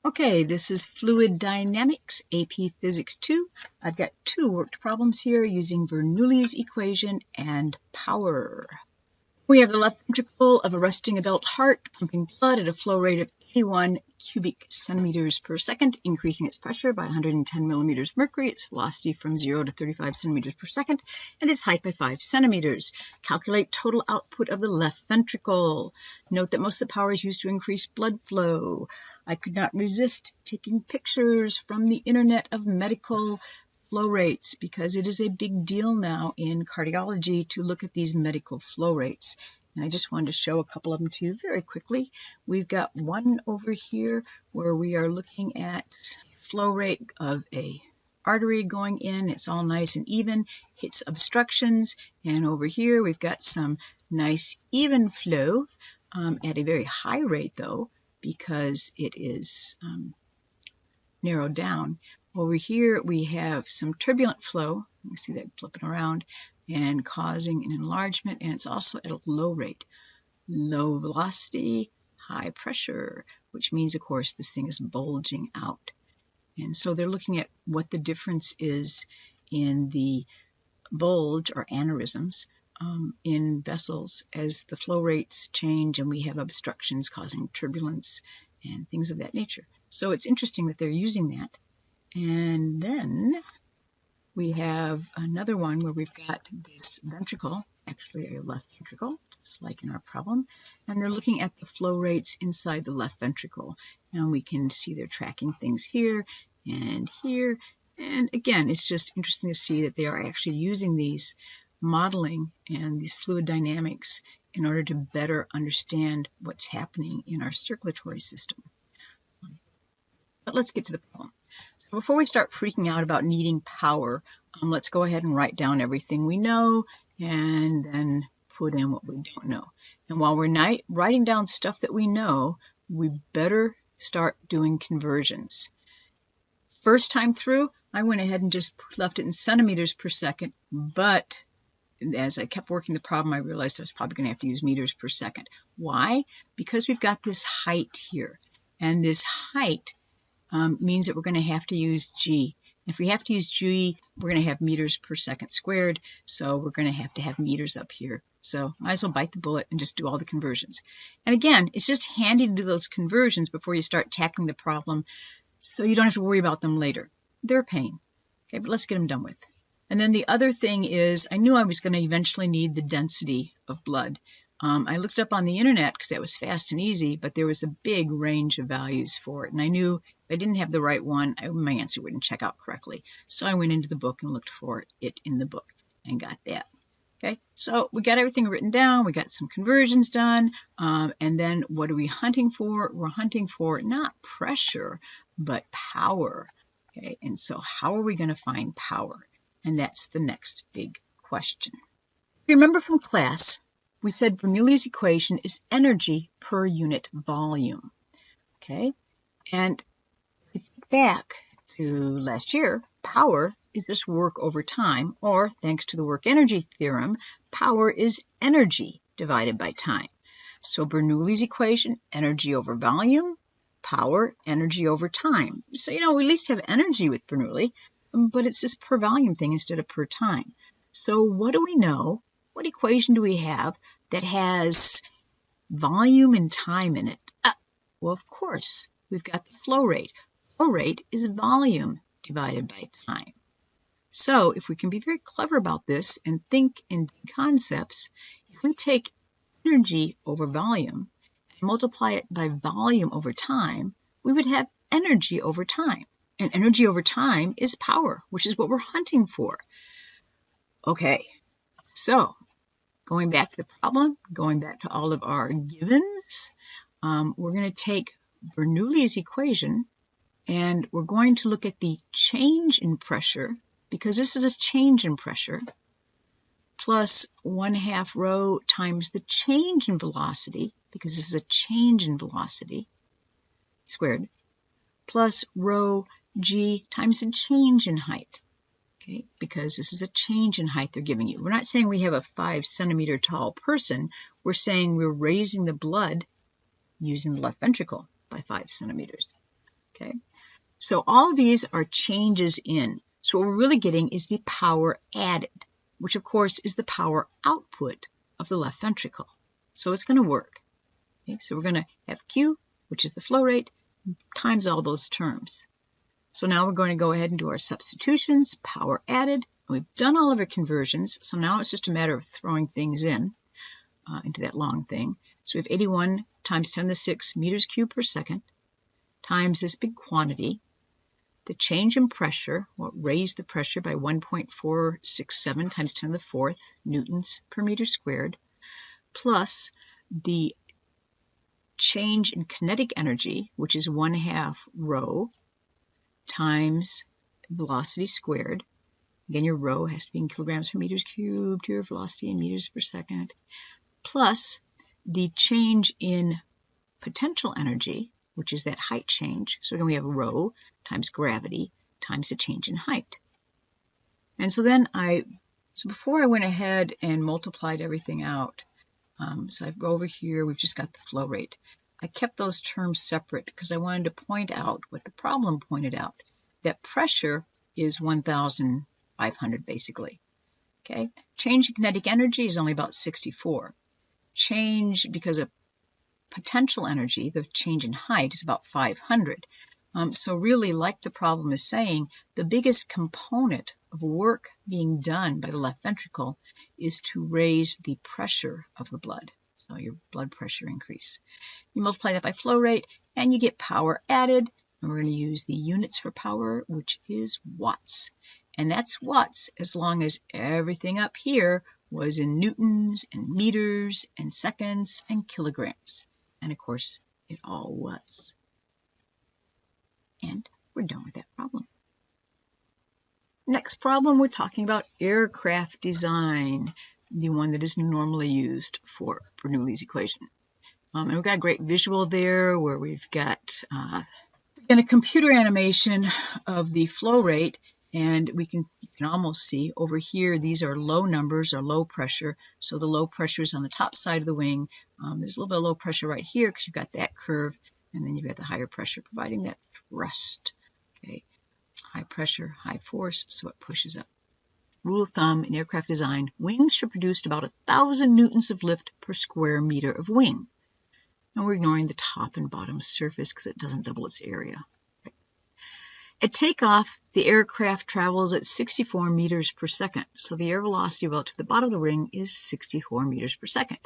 Okay, this is Fluid Dynamics, AP Physics 2. I've got two worked problems here using Bernoulli's equation and power. We have the left ventricle of a resting adult heart pumping blood at a flow rate of 81 cubic centimeters per second, increasing its pressure by 110 millimeters mercury, its velocity from 0 to 35 centimeters per second, and its height by 5 centimeters. Calculate total output of the left ventricle. Note that most of the power is used to increase blood flow. I could not resist taking pictures from the internet of medical flow rates because it is a big deal now in cardiology to look at these medical flow rates. And I just wanted to show a couple of them to you very quickly. We've got one over here where we are looking at flow rate of a artery going in. It's all nice and even, hits obstructions. And over here we've got some nice even flow at a very high rate though, because it is narrowed down. Over here we have some turbulent flow. You can see that flipping around and causing an enlargement, and it's also at a low rate. Low velocity, high pressure, which means, of course, this thing is bulging out. And so they're looking at what the difference is in the bulge or aneurysms in vessels as the flow rates change and we have obstructions causing turbulence and things of that nature. So it's interesting that they're using that. And then we have another one where we've got this ventricle, actually a left ventricle, just like in our problem, and they're looking at the flow rates inside the left ventricle. And we can see they're tracking things here and here. And again, it's just interesting to see that they are actually using these modeling and these fluid dynamics in order to better understand what's happening in our circulatory system. But let's get to the problem. Before we start freaking out about needing power, let's go ahead and write down everything we know and then put in what we don't know. And while we're writing down stuff that we know, we better start doing conversions. First time through, I went ahead and just left it in centimeters per second, but as I kept working the problem, I realized I was probably going to have to use meters per second. Why? Because we've got this height here, and this height means that we're going to have to use G. If we have to use G, we're going to have meters per second squared, so we're going to have meters up here. So might as well bite the bullet and just do all the conversions. And again, it's just handy to do those conversions before you start tackling the problem so you don't have to worry about them later. They're a pain. Okay, but let's get them done with. And then the other thing is, I knew I was going to eventually need the density of blood. I looked up on the internet because that was fast and easy, but there was a big range of values for it. And I knew if I didn't have the right one, my answer wouldn't check out correctly. So I went into the book and looked for it in the book and got that. Okay, so we got everything written down. We got some conversions done. And then what are we hunting for? We're hunting for not pressure, but power. Okay, and so how are we going to find power? And that's the next big question. Remember from class, we said Bernoulli's equation is energy per unit volume. Okay, and if you think back to last year, power is just work over time, or thanks to the work energy theorem, power is energy divided by time. So Bernoulli's equation, energy over volume, power, energy over time. So, we at least have energy with Bernoulli, but it's this per volume thing instead of per time. So what do we know? What equation do we have that has volume and time in it? Well, of course, we've got the flow rate. Flow rate is volume divided by time. So if we can be very clever about this and think in concepts, if we take energy over volume and multiply it by volume over time, we would have energy over time. And energy over time is power, which is what we're hunting for. Okay, so going back to the problem, going back to all of our givens, we're going to take Bernoulli's equation and we're going to look at the change in pressure, because this is a change in pressure, plus 1/2 rho times the change in velocity, because this is a change in velocity, squared, plus rho g times the change in height. Okay, because this is a change in height they're giving you. We're not saying we have a 5 centimeter tall person. We're saying we're raising the blood using the left ventricle by 5 centimeters. Okay, so all of these are changes in. So what we're really getting is the power added, which of course is the power output of the left ventricle. So it's going to work. Okay, so we're going to have Q, which is the flow rate, times all those terms. So now we're going to go ahead and do our substitutions, power added. We've done all of our conversions, so now it's just a matter of throwing things in into that long thing. So we have 81 times 10 to the 6 meters cubed per second times this big quantity. The change in pressure will raise the pressure by 1.467 times 10 to the 4th newtons per meter squared, plus the change in kinetic energy, which is 1/2 rho times velocity squared. Again, your rho has to be in kilograms per meters cubed, your velocity in meters per second, plus the change in potential energy, which is that height change. So then we have rho times gravity times the change in height. And so then before I went ahead and multiplied everything out, so I go over here, we've just got the flow rate. I kept those terms separate because I wanted to point out what the problem pointed out, that pressure is 1,500 basically. Okay, change in kinetic energy is only about 64. Change because of potential energy, the change in height, is about 500. So really, like the problem is saying, the biggest component of work being done by the left ventricle is to raise the pressure of the blood. So your blood pressure increase. You multiply that by flow rate and you get power added. And we're going to use the units for power, which is watts. And that's watts as long as everything up here was in newtons and meters and seconds and kilograms. And of course, it all was. And we're done with that problem. Next problem, we're talking about aircraft design, the one that is normally used for Bernoulli's equation. And we've got a great visual there where we've got a computer animation of the flow rate, and you can almost see over here, these are low numbers or low pressure. So the low pressure is on the top side of the wing. There's a little bit of low pressure right here because you've got that curve, and then you've got the higher pressure providing that thrust. Okay, high pressure, high force, so it pushes up. Rule of thumb in aircraft design, wings should produce about 1,000 newtons of lift per square meter of wing. And we're ignoring the top and bottom surface because it doesn't double its area. Right. At takeoff, the aircraft travels at 64 meters per second. So the air velocity relative to the bottom of the ring is 64 meters per second.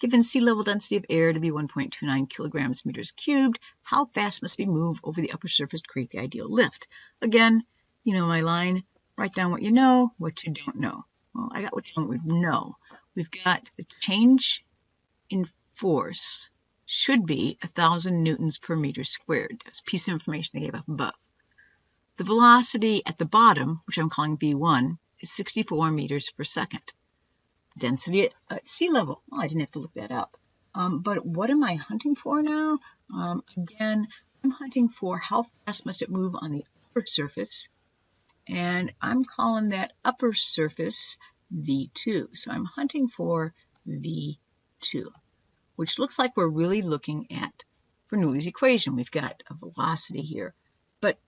Given sea level density of air to be 1.29 kilograms meters cubed, how fast must we move over the upper surface to create the ideal lift? Again, you know my line, write down what you know, what you don't know. Well, I got what you don't know. We've got the change in force should be 1,000 newtons per meter squared. That's a piece of information they gave up above. The velocity at the bottom, which I'm calling V1, is 64 meters per second. Density at sea level, well, I didn't have to look that up. But what am I hunting for now? Again, I'm hunting for how fast must it move on the upper surface, and I'm calling that upper surface V2. So I'm hunting for V2, which looks like we're really looking at Bernoulli's equation. We've got a velocity here, but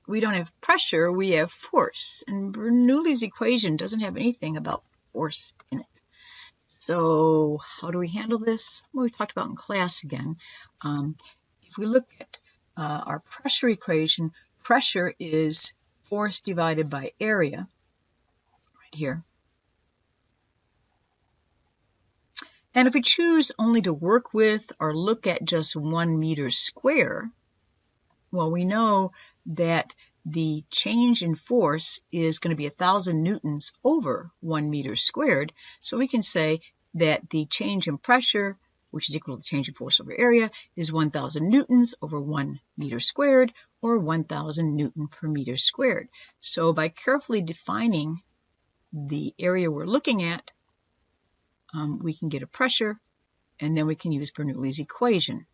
we don't have pressure, we have force. And Bernoulli's equation doesn't have anything about force in it. So how do we handle this? Well, we talked about in class again. If we look at our pressure equation, pressure is force divided by area, right here. And if we choose only to work with or look at just 1 meter square, well, we know that the change in force is going to be 1,000 newtons over 1 meter squared. So we can say that the change in pressure, which is equal to the change in force over area, is 1,000 newtons over 1 meter squared, or 1,000 newton per meter squared. So by carefully defining the area we're looking at, we can get a pressure, and then we can use Bernoulli's equation.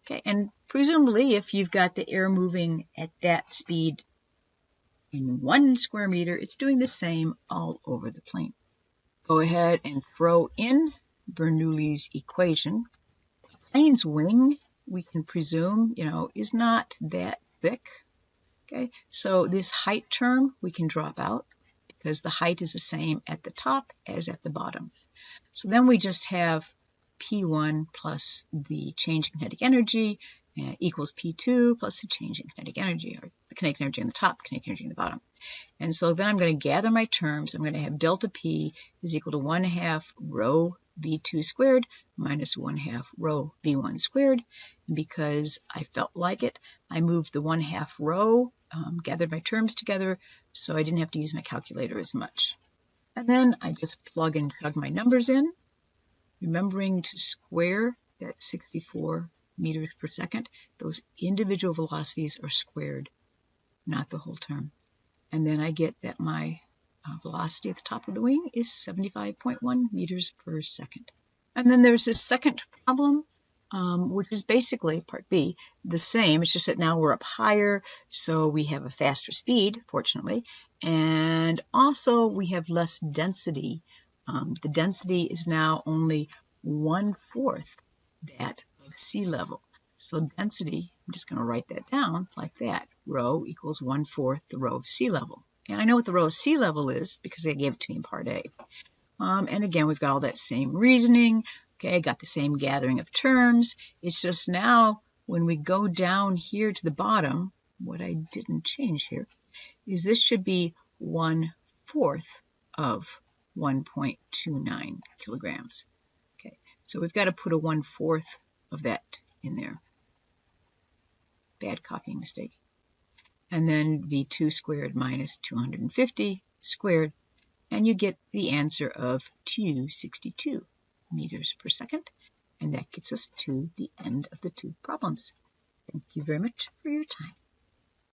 Okay, and presumably if you've got the air moving at that speed in 1 square meter, it's doing the same all over the plane. Go ahead and throw in Bernoulli's equation. The plane's wing we can presume, is not that thick. Okay, so this height term we can drop out because the height is the same at the top as at the bottom. So then we just have P1 plus the change in kinetic energy equals P2 plus the change in kinetic energy, or the kinetic energy on the top, kinetic energy on the bottom. And so then I'm going to gather my terms. I'm going to have delta P is equal to 1/2 rho V2 squared minus 1/2 rho V1 squared. And because I felt like it, I moved the 1/2 rho, gathered my terms together, so I didn't have to use my calculator as much. And then I just plug and chug my numbers in, remembering to square that 64 meters per second. Those individual velocities are squared, not the whole term. And then I get that my velocity at the top of the wing is 75.1 meters per second. And then there's this second problem, which is basically, part B, the same. It's just that now we're up higher, so we have a faster speed, fortunately. And also we have less density. The density is now only 1/4 that of sea level. So density, I'm just going to write that down like that. Rho equals 1/4 the rho of sea level. And I know what the rho of sea level is because they gave it to me in part A. And again, we've got all that same reasoning. Okay, got the same gathering of terms. It's just now when we go down here to the bottom, what I didn't change here is this should be 1/4 of 1.29 kilograms. Okay, so we've got to put a 1/4 of that in there. Bad copying mistake. And then V2 squared minus 250 squared, and you get the answer of 262 meters per second. And that gets us to the end of the two problems. Thank you very much for your time.